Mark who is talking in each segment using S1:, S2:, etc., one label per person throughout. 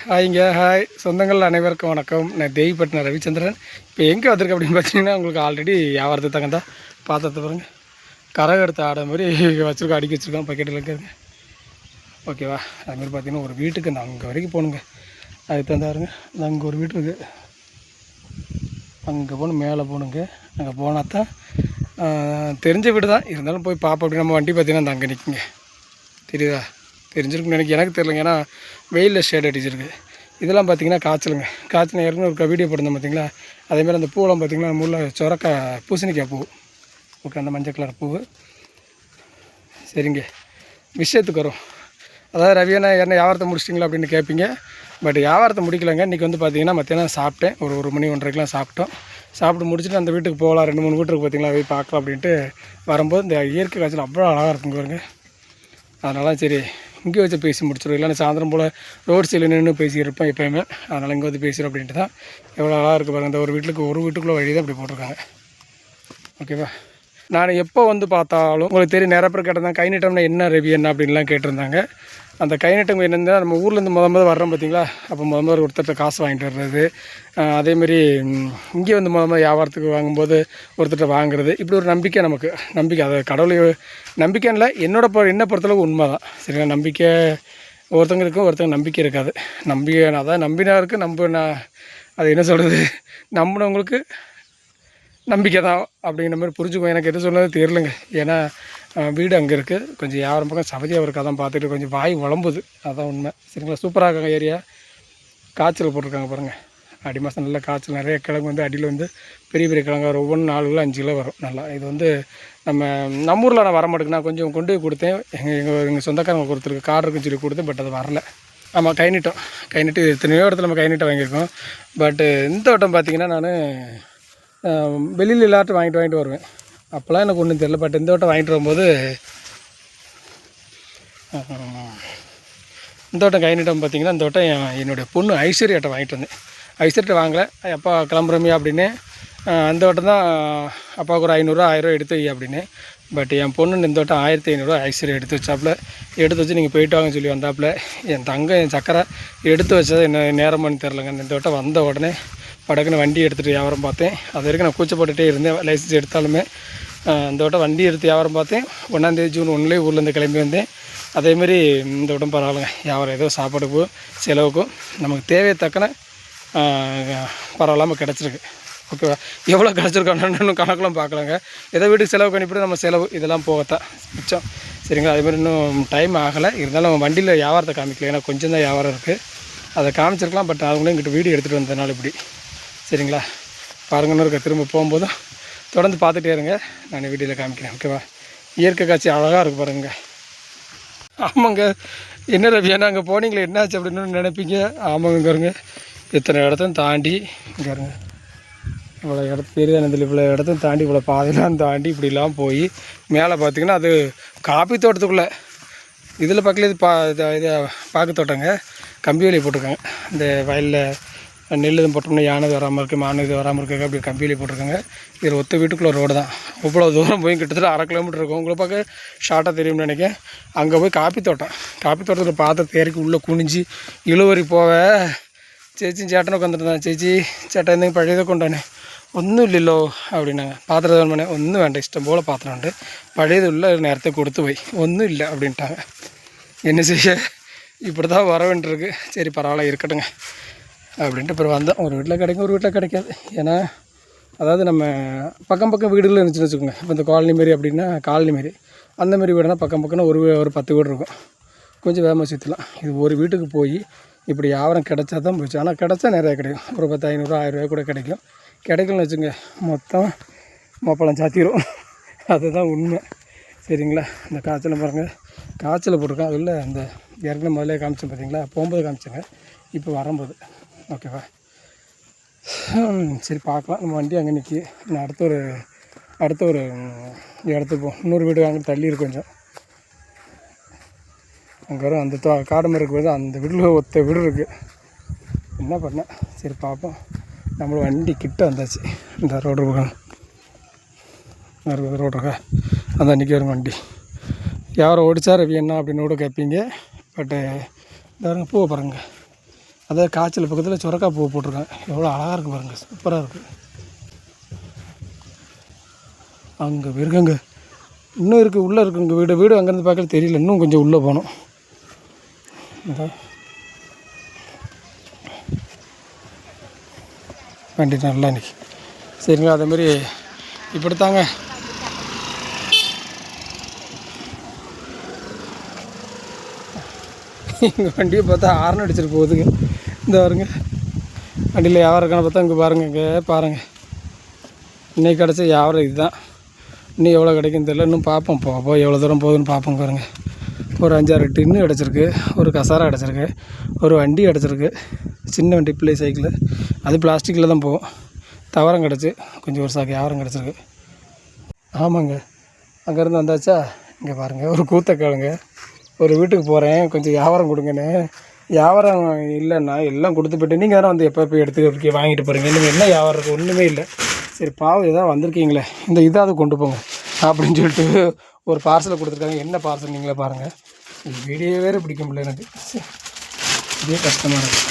S1: ஹாய்ங்க, hi சொந்தங்கள் அனைவருக்கும் வணக்கம். நான் தேவிப்பட்டினம் ரவிச்சந்திரன். இப்போ எங்கே வந்திருக்கேன் அப்படின்னு பார்த்தீங்கன்னா, உங்களுக்கு ஆல்ரெடி வியாபாரத்துக்கு தகுந்தா பாத்திரத்தை பாருங்கள், கரகம் எடுத்து ஆட மாதிரி வச்சுருக்கோம், அடுக்கி வச்சுருக்கோம் பக்கெட்டில் இருக்கிறது. ஓகேவா? அதுமாதிரி பார்த்தீங்கன்னா ஒரு வீட்டுக்கு நான் அங்கே வரைக்கும் போகணுங்க. அதுக்கு தந்தாருங்க, அங்கே ஒரு வீடு இருக்குது, அங்கே போகணும், மேலே போகணுங்க. அங்கே போனால் தான் தெரிஞ்ச வீடு தான், இருந்தாலும் போய் பார்ப்போம். அப்படி நம்ம வண்டி பார்த்தீங்கன்னா அந்த அங்கே நிற்குங்க, தெரியுதா? தெரிஞ்சிருக்குன்னு எனக்கு தெரியலைங்க, ஏன்னா வெயிலில் ஷேட் அடிச்சிருக்கு. இதெல்லாம் பார்த்திங்கன்னா காய்ச்சலுங்க. காய்ச்சல் ஏற்கனவே ஒரு வீடியோ போட்டிருந்தேன் பார்த்திங்களா? அதேமாதிரி அந்த பூவெல்லாம் பார்த்திங்கன்னா முள்ள சொரக்காய் பூசணிக்காய் பூ. ஓகே, அந்த மஞ்சள் கலர் பூ. சரிங்க, விஷயத்துக்கு வரும். அதாவது ரவியண்ணா என்ன வியாபாரத்தை முடிச்சிட்டிங்களா அப்படின்னு கேட்பீங்க. பட் வியாபாரத்தை முடிக்கலைங்க. இன்றைக்கி வந்து பார்த்திங்கன்னா மத்தியானம் சாப்பிட்டேன், ஒரு 1 மணி 1:30க்கெலாம் சாப்பிட்டோம். சாப்பிட்டு முடிச்சுட்டு அந்த வீட்டுக்கு போகலாம், 2-3 வீட்டுக்கு பார்த்திங்களா போய் பார்க்கலாம் அப்படின்ட்டு வரும்போது இந்த இயற்கை காய்ச்சல் அவ்வளோ அழகாக இருக்குங்க பாருங்க. அதனால் சரி இங்கே வச்சு பேசி முடிச்சிடும், இல்லைன்னா சாயந்தரம் போல் ரோட் சைடில் நின்று பேசியிருப்பேன் எப்போயுமே. அதனால் இங்கே வந்து பேசுகிறோம் அப்படின்ட்டு தான். எவ்வளோ அழகாக இருக்குது பாருங்கள். இந்த ஒரு வீட்டுக்குள்ளே வழி தான் இப்படி போட்டிருக்காங்க. ஓகேவா? நான் எப்போ வந்து பார்த்தாலும் உங்களுக்கு தெரியும், நிறைய பேர் கேட்டிருந்தாங்க கை நீட்டம்னா என்ன ரவி என்ன அப்படின்லாம் கேட்டிருந்தாங்க. அந்த கை நீட்டம் என்னென்னா, நம்ம ஊர்லேருந்து முதல் வர்றோம் பார்த்தீங்களா, அப்போ முதல் ஒருத்தர்கிட்ட காசு வாங்கிட்டு வர்றது, அதேமாரி இங்கே வந்து முதல் வியாபாரத்துக்கு வாங்கும்போது ஒருத்தர்கிட்ட வாங்குறது, இப்படி ஒரு நம்பிக்கை நமக்கு. நம்பிக்கை, அதை கடவுளை நம்பிக்கைன்னு இல்லை, என்னை பொறுத்தளவுக்கு உண்மை தான். சரிங்களா? நம்பிக்கை ஒருத்தங்க இருக்கும், ஒருத்தங்க நம்பிக்கை இருக்காது. அதான் நம்பினா இருக்குது, அது என்ன சொல்கிறது, நம்பினவங்களுக்கு நம்பிக்கை தான் அப்படிங்கிற மாதிரி புரிஞ்சுக்கும். எனக்கு எது சொன்னது தெரியலைங்க, ஏன்னா வீடு அங்கே இருக்குது, கொஞ்சம் யாரும் பக்கம் சவதியாக இருக்குது, அதான் பார்த்துட்டு கொஞ்சம் வாய் உழம்புது, அதான் உண்மை. சரிங்களா? சூப்பராக இருக்காங்க ஏரியா. காய்ச்சல் போட்டிருக்காங்க பாருங்கள், அடி மாதம் நல்லா காய்ச்சல். நிறைய கிழங்கு வந்து அடியில் வந்து பெரிய பெரிய கிழங்கு வரும், ஒவ்வொன்று 4 கிலோ 5 கிலோ வரும். நல்லா இது வந்து நம்ம ஊரில் நான் வர மாட்டேங்க. நான் கொஞ்சம் கொண்டு போய் கொடுத்தேன், எங்கள் சொந்தக்காரங்க ஒருத்தருக்கு கார் இருக்குன்னு சொல்லி கொடுத்தேன். பட் அது வரல. ஆமாம், கை நீட்டு எத்தனையோ இடத்துல நம்ம கை நீட்டம் வாங்கியிருக்கோம். பட்டு இந்த வட்டம் பார்த்திங்கன்னா நான் வெளியில் எல்லாட்டும் வாங்கிட்டு வருவேன். அப்போல்லாம் எனக்கு ஒன்றும் தெரியல. பட் இந்த வட்டம் வாங்கிட்டு வரும்போது இந்த வட்டம் கை நீட்டம் பார்த்திங்கன்னா, இந்த வட்டம் என்னுடைய பொண்ணு ஐஸ்வர்யாட்ட வாங்கிட்டு வந்தேன். ஐஸ்வர்யாட்ட வாங்கலை, அப்பா கிளம்புறமே அப்படின்னு. அந்த வட்டம் தான் அப்பாவுக்கு ஒரு 500 1000 எடுத்து வை அப்படின்னு. பட் என் பொண்ணு இந்த வட்டம் 1500 ஐஸ்வர்யா எடுத்து வச்சு நீங்கள் போயிட்டு வாங்கன்னு சொல்லி வந்தாப்புல. என் சக்கரை எடுத்து வச்சது என்ன நேரமானு தெரிலங்க. இந்த வட்டம் வந்த உடனே படக்குன்னு வண்டி எடுத்துகிட்டு வியாபாரம் பார்த்தேன். அது வரைக்கும் நான் கூச்சப்பட்டுகிட்டே இருந்தேன், லைசன்ஸ் எடுத்தாலுமே. இந்த வட்டம் வண்டி எடுத்து வியாபாரம் பார்த்தேன். 1 ஜூன் 1 ஊர்லேருந்து கிளம்பி வந்தேன். அதேமாரி இந்த வட்டம் பரவாயில்லைங்க, வியாபாரம் ஏதோ சாப்பாடுக்கும் செலவுக்கும் நமக்கு தேவையை தக்கன பரவாயில்லாமல் கிடச்சிருக்கு. ஓகேவா? எவ்வளோ கிடச்சிருக்கோன்னு கணக்கெலாம் பார்க்கலாங்க. ஏதோ வீட்டுக்கு செலவு கணிப்பிட்டு நம்ம செலவு இதெல்லாம் போகத்தான் மிச்சம். சரிங்களா? அதேமாதிரி இன்னும் டைம் ஆகலை, இருந்தாலும் வண்டியில் வியாபாரத்தை காமிக்கல, ஏன்னா கொஞ்சம் தான் வியாபாரம் இருக்குது, அதை காமிச்சிருக்கலாம். பட் அவங்களும் இங்கிட்ட வீடியோ எடுத்துகிட்டு வந்ததுனால இப்படி. சரிங்களா? பாருங்கன்னு இருக்க, திரும்ப போகும்போதும் தொடர்ந்து பார்த்துட்டே இருங்க, நான் வீடியோவில் காமிக்கிறேன். ஓகேவா? இயற்கை காட்சி அழகாக இருக்குது பாருங்க. ஆமாங்க, என்ன ரவி ஏன்னா அங்கே போனீங்களே என்னாச்சு அப்படின்னு நினைப்பீங்க. ஆமாங்க, பாருங்க இத்தனை இடத்தையும் தாண்டி இங்கே இருங்க, இவ்வளோ இடத்து தெரியாததில் இவ்வளோ இடத்தையும் தாண்டி இவ்வளோ பாதையெல்லாம் தாண்டி இப்படிலாம் போய் மேலே பார்த்திங்கன்னா அது காப்பி தோட்டத்துக்குள்ளே இதில் பக்கத்தில் இது பாக்கு தோட்டங்க, கம்பி வேலி போட்டிருக்காங்க. இந்த வயலில் நெல் இது போட்டோம்னா யானை இது வராமல் இருக்குது, மானு இது வராமல் இருக்காங்க, அப்படி கம்பி வேலி போட்டிருக்காங்க. இதில் ஒத்த வீட்டுக்குள்ளே ரோடு தான், இவ்வளோ தூரம் போய் கிட்டத்தட்ட 1/2 கிலோமீட்டர் இருக்கும். உங்களை பார்க்க ஷார்ட்டாக தெரியும்னு நினைக்கிறேன். அங்கே போய் காப்பி தோட்டத்தில் பாத்திரத்தை இறக்கி உள்ளே குனிஞ்சு இழுவரி போக சேச்சியும் சேட்டனை உட்காந்துருந்தான். சேச்சி சேட்டை இருந்தேங்க பழையதை கொண்டானே, ஒன்றும் இல்லைல்லோ அப்படின்னாங்க. பாத்திரத்தை பண்ணேன், ஒன்றும் வேண்டாம், இஷ்டம் போல் பாத்திரம் உண்டு, பழையது உள்ள நேரத்தை கொடுத்து போய் ஒன்றும் இல்லை அப்படின்ட்டாங்க. என்ன செய்ய, இப்படி தான் வர வேண்டியிருக்கு. சரி பரவாயில்ல இருக்கட்டுங்க அப்படின்ட்டு அப்புறம் வந்தோம். ஒரு வீட்டில் கிடைக்கும், ஒரு வீட்டில் கிடைக்காது. ஏன்னா அதாவது நம்ம பக்கம் வீடுகள் இருந்துச்சுன்னு வச்சுக்கோங்க. இப்போ இந்த காலனி மாரி அப்படின்னா காலனி மாரி அந்தமாரி வீடுனா பக்கம்னா ஒரு 10 வீடு இருக்கும், கொஞ்சம் வேகமாக சுற்றலாம். இது ஒரு வீட்டுக்கு போய் இப்படி யாரும் கிடைச்சா தான் போச்சு. ஆனால் கிடைச்சா நிறையா கிடைக்கும், ஒரு 10 500 1000 கூட கிடைக்கும். கிடைக்கலன்னு வச்சுங்க மொத்தம் மப்பளம் சாத்திடும், அதுதான் உண்மை. சரிங்களா? இந்த காய்ச்சலை பாருங்கள், காய்ச்சலை போட்டிருக்கேன். அதில் அந்த ஏற்கனவே முதல்ல காமிச்சேன் பார்த்தீங்களா, போகும்போது காமிச்சேங்க, இப்போ வரும்போது. ஓகேவா? சரி பார்க்கலாம். நம்ம வண்டி அங்கே நிற்கி, நான் அடுத்த ஒரு இடத்துக்கு இன்னொரு வீடு அங்கே தள்ளி இருக்கு கொஞ்சம், அங்கே வரும் அந்த காடு மாதிரி இருக்கும்போது அந்த வீட்டில் ஒத்த வீடு இருக்குது. என்ன பண்ணேன், சரி பார்ப்போம். நம்மளோட வண்டி கிட்ட வந்தாச்சு. இந்த ரோடு இருக்கா, அந்த அன்றைக்கி வரும் வண்டி. யாரோ ஓடிச்சா ரவி என்ன அப்படின்னு கூட கேட்பீங்க. பட்டு பாருங்க பூவை பாருங்க, அதாவது காய்ச்சல் பக்கத்தில் சுரக்கா பூ போட்டிருக்கேன். எவ்வளோ அழகாக இருக்குது பாருங்கள், சூப்பராக இருக்குது. அங்கே இருக்குங்க, இன்னும் இருக்குது, உள்ளே இருக்குங்க வீடு அங்கேருந்து பார்க்கல தெரியல, இன்னும் கொஞ்சம் உள்ளே போகணும். வண்டி நல்லா இன்றைக்கி சரிங்களா. அதேமாரி இப்படித்தாங்க எங்கள் வண்டியை பார்த்தா ஹார்ன் அடிச்சிட்டு போகுதுங்க. இந்த பாருங்க வண்டியில் வியாபாரம் இருக்கான்னு பார்த்தா இங்கே பாருங்கள், இங்கே பாருங்கள். இன்றைக்கி கிடச்ச வியாபாரம் இதுதான். இன்னும் எவ்வளோ கிடைக்குன்னு தெரியல, இன்னும் பார்ப்போம். போக எவ்வளோ தூரம் போகுதுன்னு பார்ப்போம். பாருங்கள், ஒரு 5-6 டின்னு கிடச்சிருக்கு, ஒரு கசாரா கிடச்சிருக்கு, ஒரு வண்டி கிடச்சிருக்கு, சின்ன வண்டி பிள்ளை சைக்கிள், அது பிளாஸ்டிக்கில் தான் போகும். தவறம் கிடச்சி கொஞ்சம் ஒரு சாக்கு வியாபாரம் கிடச்சிருக்கு. ஆமாங்க, அங்கேருந்து வந்தாச்சா. இங்கே பாருங்கள், ஒரு கூத்தக்காலுங்க. ஒரு வீட்டுக்கு போகிறேன், கொஞ்சம் வியாபாரம் கொடுங்கன்னு. வியாபாரம் இல்லைன்னா எல்லாம் கொடுத்து போய்ட்டு நீங்கள் தானே வந்து எப்போ போய் எடுத்து வாங்கிட்டு போகிறீங்க. நீங்கள் என்ன வியாபாரம் இருக்குது, ஒன்றுமே இல்லை. சரி பாவம் ஏதாவது வந்திருக்கீங்களே, இந்த இதாவது கொண்டு போங்க அப்படின்னு சொல்லிட்டு ஒரு பார்சலை கொடுத்துருக்காங்க. என்ன பார்சல் நீங்களே பாருங்கள். வீடியோ வேறு பிடிக்க முடியல எனக்கு, இதே கஷ்டமாக இருக்குது.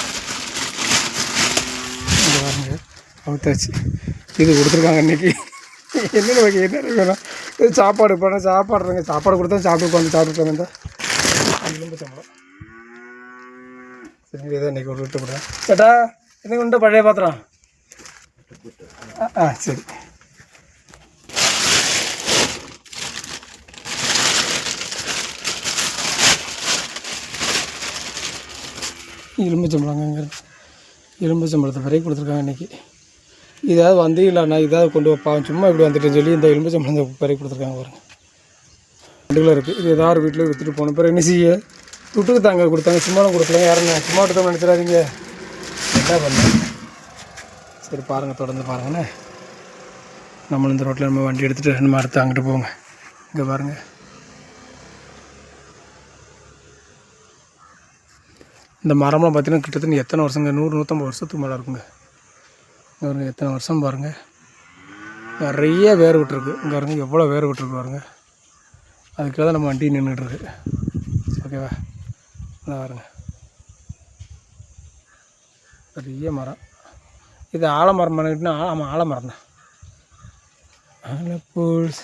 S1: இங்கே பாருங்க, அவுத்தாச்சு. இது கொடுத்துருக்காங்க இன்றைக்கி. என்னென்ன வகை என்ன வேணும், இது சாப்பாடு போனால் சாப்பாடுறேங்க. சாப்பாடு கொடுத்தா சாப்பிட்டு வந்தால் ரொம்ப சம்பளம். சரி, இதை இன்றைக்கி ஒரு விட்டு போடுறேன். சேட்டா என்ன கொண்டு பழைய பாத்திரம். சரி, எலும்புச்சம்பளத்தை வரைக்கும் கொடுத்துருக்காங்க இன்றைக்கி. இதாவது வந்தீங்களாண்ணா, இதாவது கொண்டு வைப்பான், சும்மா இப்படி வந்துட்டுன்னு சொல்லி இந்த எலும்புச்சம்பளத்தை வரைக்கும் கொடுத்துருக்காங்க பாருங்க. ரெண்டுல இருக்குது. இது ஏதாவது வீட்டில் விற்றுட்டு போன பிறகு என்ன செய்ய விட்டுக்கு தாங்க கொடுத்தாங்க, சும்மாவும் கொடுக்கலாங்க. யாருங்க சும்மா விட்டு நினச்சிடாதீங்க, என்ன பண்ண. சரி பாருங்கள், தொடர்ந்து பாருங்கண்ணே. நம்ம இந்த ரோட்டில் நம்ம வண்டி எடுத்துகிட்டு நம்ம அடுத்து அங்கிட்டு போங்க. இங்கே பாருங்கள், இந்த மரம்லாம் பார்த்திங்கன்னா கிட்டத்தட்ட எத்தனை வருஷங்க, 100-150 வருஷத்துக்கு மேலே இருக்குங்க. இங்கே பாருங்கள், எத்தனை வருஷம் பாருங்கள். நிறைய வேர் விட்டுருக்கு. இங்கே பாருங்கள் எவ்வளோ வேர் விட்டுருக்கு பாருங்கள். அதுக்காக தான் நம்ம வண்டி நின்றுட்டுருக்கு. ஓகேவா, அதான் பாருங்க, பெரிய மரம். இது ஆலமரம் பண்ணிட்டுனா, ஆமாம் ஆலமரம் தான். ஆலப்பூல்ஸ்